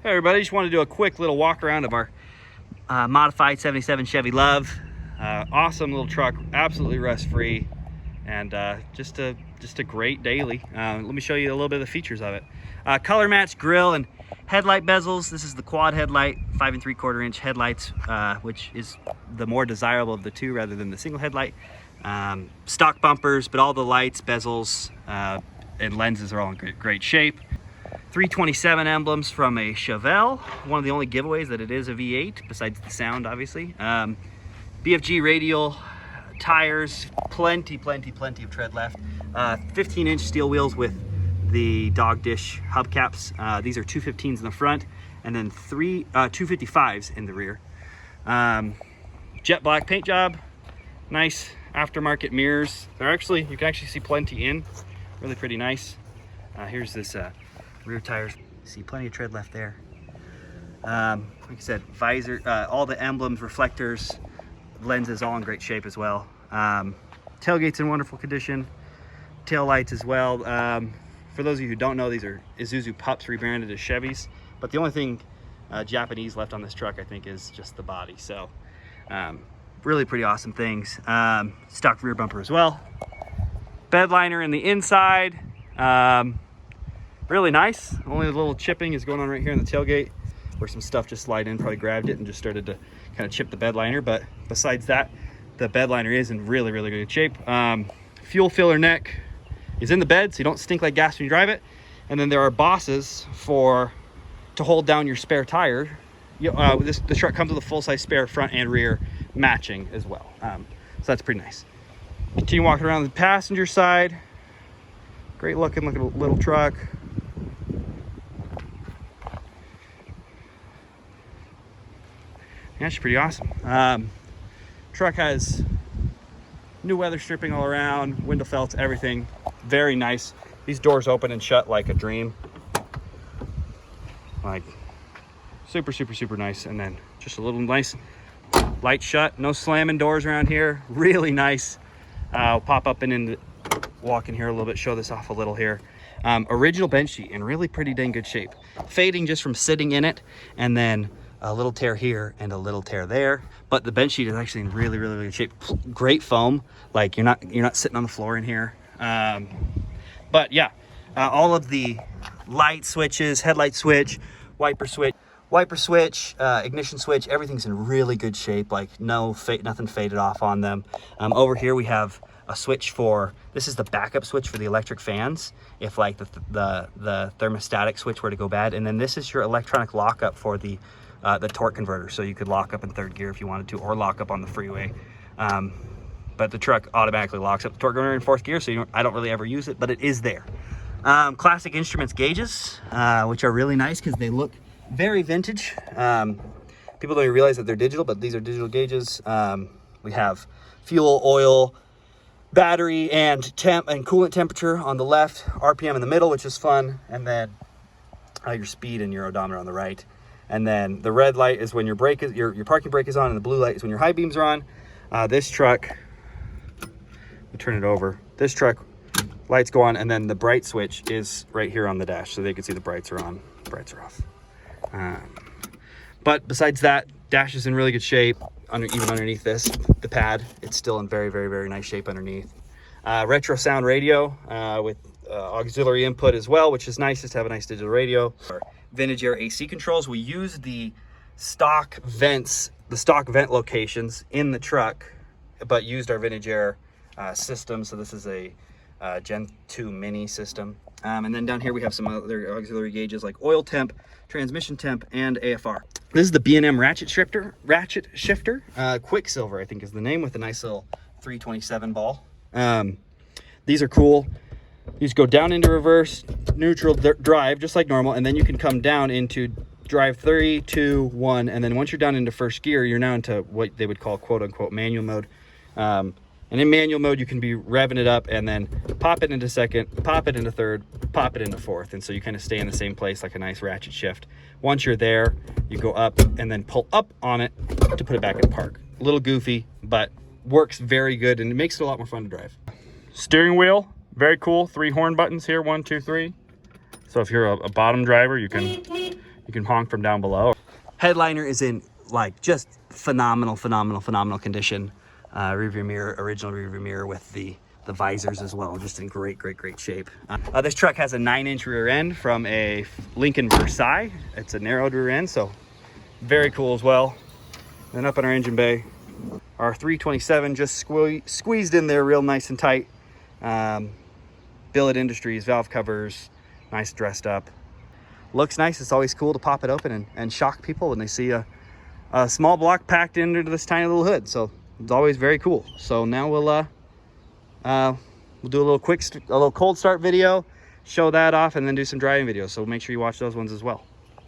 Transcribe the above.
Hey everybody, just want to do a quick little walk around of our modified 77 Chevy Love. Awesome little truck, absolutely rust free, and just a great daily. Let me show you a little bit of the features of it. Color match grille and headlight bezels. This is the quad headlight, 5 3/4 inch headlights, which is the more desirable of the two rather than the single headlight. Stock bumpers, but all the lights, bezels, and lenses are all in great shape. 327 emblems from a Chevelle, one of the only giveaways that it is a V8 besides the sound, obviously. BFG radial tires, plenty of tread left. 15-inch steel wheels with the dog dish hubcaps. These are 215s in the front and then 255s in the rear. Jet black paint job, nice aftermarket mirrors. You can actually see plenty in, really pretty nice. Here's this rear tires, see plenty of tread left there. Like I said, visor, all the emblems, reflectors, lenses all in great shape as well. Tailgate's in wonderful condition, tail lights as well. For those of you who don't know, these are Isuzu pups rebranded as Chevys, but the only thing Japanese left on this truck, I think, is just the body. So really pretty awesome things. Stock rear bumper as well. Bed liner in the inside. Really nice. Only a little chipping is going on right here in the tailgate where some stuff just slid in, probably grabbed it and just started to kind of chip the bed liner. But besides that, the bed liner is in really good shape. Fuel filler neck is in the bed, so you don't stink like gas when you drive it. And then there are bosses to hold down your spare tire. The truck comes with a full-size spare front and rear matching as well. So that's pretty nice. Continue walking around the passenger side. Great looking little truck. That's pretty awesome. Truck has new weather stripping all around, window felts, everything. Very nice. These doors open and shut like a dream. Like super nice. And then just a little nice light shut. No slamming doors around here. Really nice. I'll pop up and walk in here a little bit, show this off a little here. Original bench sheet in really pretty dang good shape. Fading just from sitting in it, and then a little tear here and a little tear there, but the bench sheet is actually in really good shape. Great foam, like you're not sitting on the floor in here. But yeah, all of the light switches, headlight switch, wiper switch, ignition switch, everything's in really good shape. Like nothing faded off on them. Over here we have a switch this is the backup switch for the electric fans if like the thermostatic switch were to go bad, and then this is your electronic lockup for the torque converter, so you could lock up in third gear if you wanted to, or lock up on the freeway. But the truck automatically locks up the torque converter in fourth gear, so I don't really ever use it, but it is there. Classic Instruments gauges, which are really nice because they look very vintage. People don't even realize that they're digital, but these are digital gauges. We have fuel, oil, battery, and temp and coolant temperature on the left, RPM in the middle, which is fun, and then your speed and your odometer on the right. And then the red light is when your parking brake is on, and the blue light is when your high beams are on. This truck, we turn it over. This truck, lights go on, and then the bright switch is right here on the dash, so they can see the brights are on, brights are off. But besides that, dash is in really good shape. Even underneath the pad, it's still in very nice shape underneath. Retro sound radio with auxiliary input as well, which is nice just to have a nice digital radio. Vintage air AC controls. We use the stock vents, the stock vent locations in the truck, but used our vintage air system. So this is a Gen 2 mini system. And then down here we have some other auxiliary gauges like oil temp, transmission temp, and AFR. This is the B&M Ratchet Shifter. Quicksilver, I think is the name, with a nice little 327 ball. These are cool. These go down into reverse, neutral, drive, just like normal, and then you can come down into drive 3, 2, 1, and then once you're down into first gear, you're now into what they would call quote-unquote manual mode. And in manual mode, you can be revving it up and then pop it into second, pop it into third, pop it into fourth, and so you kind of stay in the same place like a nice ratchet shift. Once you're there, you go up and then pull up on it to put it back in park. A little goofy, but works very good, and it makes it a lot more fun to drive. Steering wheel. Very cool. 3 horn buttons here, 1, 2, 3. So if you're a bottom driver, you can You can honk from down below. Headliner is in like just phenomenal condition. Rearview mirror, original rearview mirror with the visors as well, just in great shape. This truck has a 9-inch rear end from a Lincoln Versailles. It's a narrowed rear end, so very cool as well. Then up in our engine bay, our 327 just squeezed in there real nice and tight. Billet Industries, valve covers, nice dressed up. Looks nice. It's always cool to pop it open and shock people when they see a small block packed into this tiny little hood. So it's always very cool. So now we'll do a little cold start video, show that off, and then do some driving videos. So make sure you watch those ones as well.